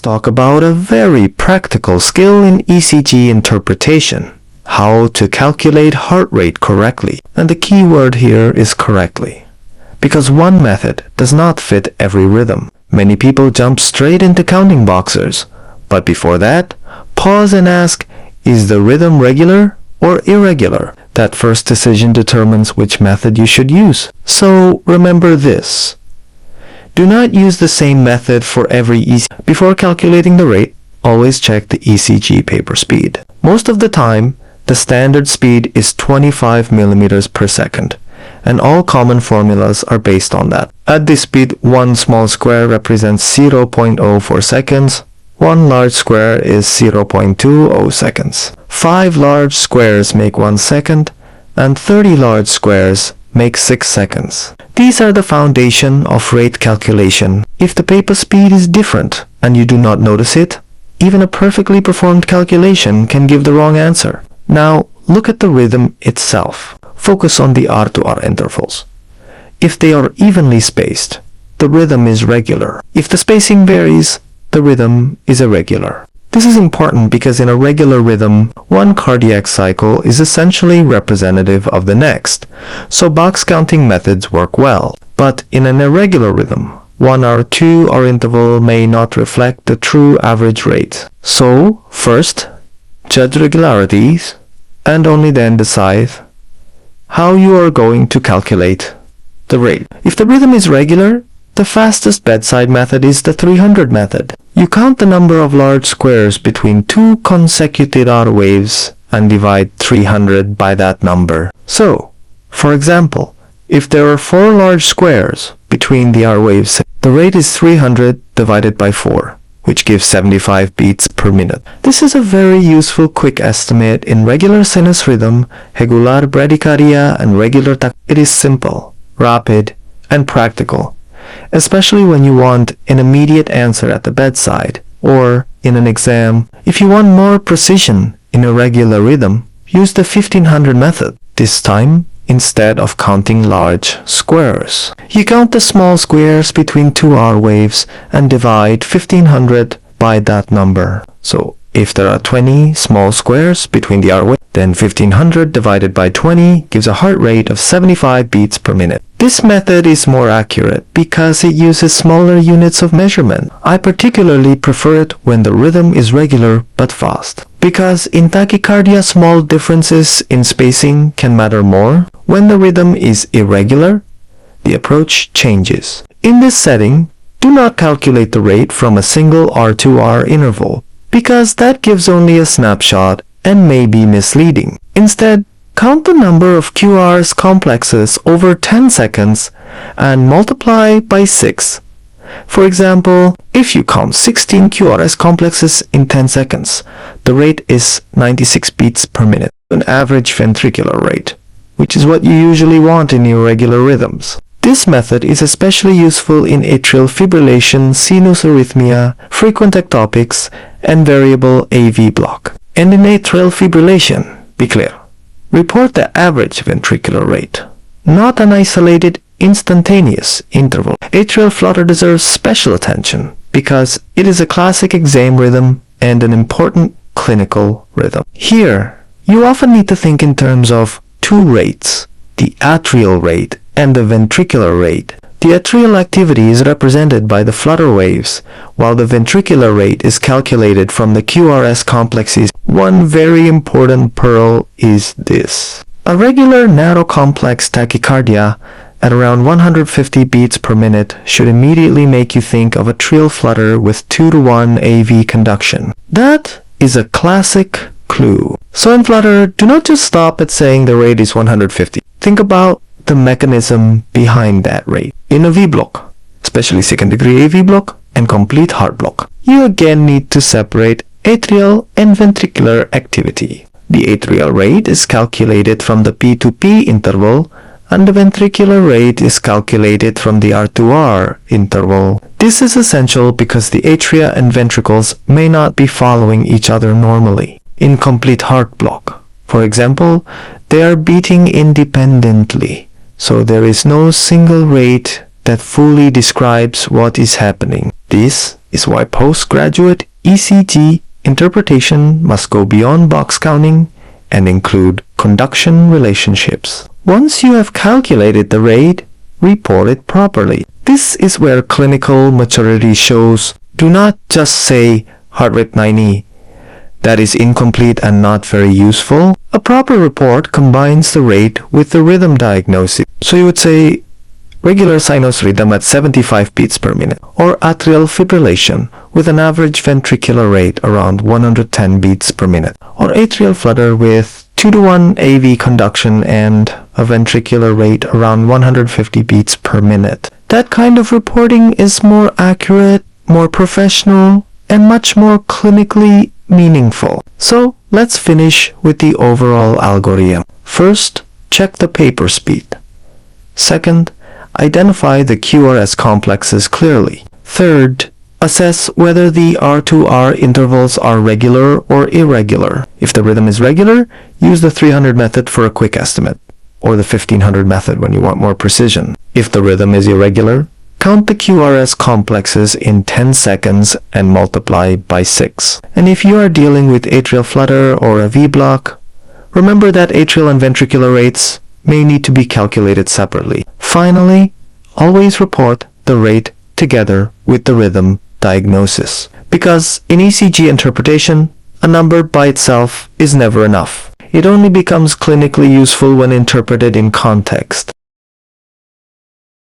talk about a very practical skill in ECG interpretation. How to calculate heart rate correctly. And the key word here is correctly. Because one method does not fit every rhythm. Many people jump straight into counting boxers. But before that, pause and ask, is the rhythm regular or irregular? That first decision determines which method you should use. So remember this. Do not use the same method for every ECG. Before calculating the rate, always check the ECG paper speed. Most of the time, the standard speed is 25 millimeters per second, and all common formulas are based on that. At this speed, one small square represents 0.04 seconds, one large square is 0.20 seconds. 5 large squares make 1 second, and 30 large squares make 6 seconds. These are the foundation of rate calculation. If the paper speed is different and you do not notice it, even a perfectly performed calculation can give the wrong answer. Now, look at the rhythm itself. Focus on the R-to-R intervals. If they are evenly spaced, the rhythm is regular. If the spacing varies, the rhythm is irregular. This is important because in a regular rhythm, one cardiac cycle is essentially representative of the next, so box counting methods work well. But in an irregular rhythm, 1 or 2 hour interval may not reflect the true average rate. So, first, judge regularities, and only then decide how you are going to calculate the rate. If the rhythm is regular, the fastest bedside method is the 300 method. You count the number of large squares between 2 consecutive R waves and divide 300 by that number. So, for example, if there are 4 large squares between the R waves, the rate is 300 divided by 4, which gives 75 beats per minute. This is a very useful quick estimate in regular sinus rhythm, regular bradycardia, and regular tach. It is simple, rapid, and practical, especially when you want an immediate answer at the bedside or in an exam. If you want more precision in a regular rhythm, use the 1500 method. This time, instead of counting large squares, you count the small squares between 2 R waves and divide 1500 by that number. So if there are 20 small squares between the R waves, then 1500 divided by 20 gives a heart rate of 75 beats per minute. This method is more accurate because it uses smaller units of measurement. I particularly prefer it when the rhythm is regular but fast, because in tachycardia small differences in spacing can matter more. When the rhythm is irregular, the approach changes. In this setting, do not calculate the rate from a single R2R interval, because that gives only a snapshot and may be misleading. Instead, count the number of QRS complexes over 10 seconds and multiply by 6. For example, if you count 16 QRS complexes in 10 seconds, the rate is 96 beats per minute, an average ventricular rate, which is what you usually want in irregular rhythms. This method is especially useful in atrial fibrillation, sinus arrhythmia, frequent ectopics, and variable AV block. And in atrial fibrillation, be clear. Report the average ventricular rate, not an isolated instantaneous interval. Atrial flutter deserves special attention because it is a classic exam rhythm and an important clinical rhythm. Here, you often need to think in terms of 2 rates, the atrial rate and the ventricular rate. The atrial activity is represented by the flutter waves, while the ventricular rate is calculated from the QRS complexes. One very important pearl is this. A regular narrow complex tachycardia at around 150 beats per minute should immediately make you think of a atrial flutter with 2-to-1 AV conduction. That is a classic clue. So in flutter, do not just stop at saying the rate is 150. Think about the mechanism behind that rate. In a V block, especially second degree AV block and complete heart block, you again need to separate atrial and ventricular activity. The atrial rate is calculated from the P2P interval and the ventricular rate is calculated from the R2R interval. This is essential because the atria and ventricles may not be following each other normally. In complete heart block, for example, they are beating independently, so there is no single rate that fully describes what is happening. This is why postgraduate ECG interpretation must go beyond box counting and include conduction relationships. Once you have calculated the rate, report it properly. This is where clinical maturity shows. Do not just say heart rate 90. That is incomplete and not very useful. A proper report combines the rate with the rhythm diagnosis. So you would say regular sinus rhythm at 75 beats per minute, or atrial fibrillation with an average ventricular rate around 110 beats per minute, or atrial flutter with 2:1 AV conduction and a ventricular rate around 150 beats per minute. That kind of reporting is more accurate, more professional, and much more clinically meaningful. So let's finish with the overall algorithm. First, check the paper speed. Second, identify the QRS complexes clearly. Third, assess whether the R2R intervals are regular or irregular. If the rhythm is regular, use the 300 method for a quick estimate, or the 1500 method when you want more precision. If the rhythm is irregular, count the QRS complexes in 10 seconds and multiply by 6. And if you are dealing with atrial flutter or a V-block, remember that atrial and ventricular rates may need to be calculated separately. Finally, always report the rate together with the rhythm diagnosis. Because in ECG interpretation, a number by itself is never enough. It only becomes clinically useful when interpreted in context.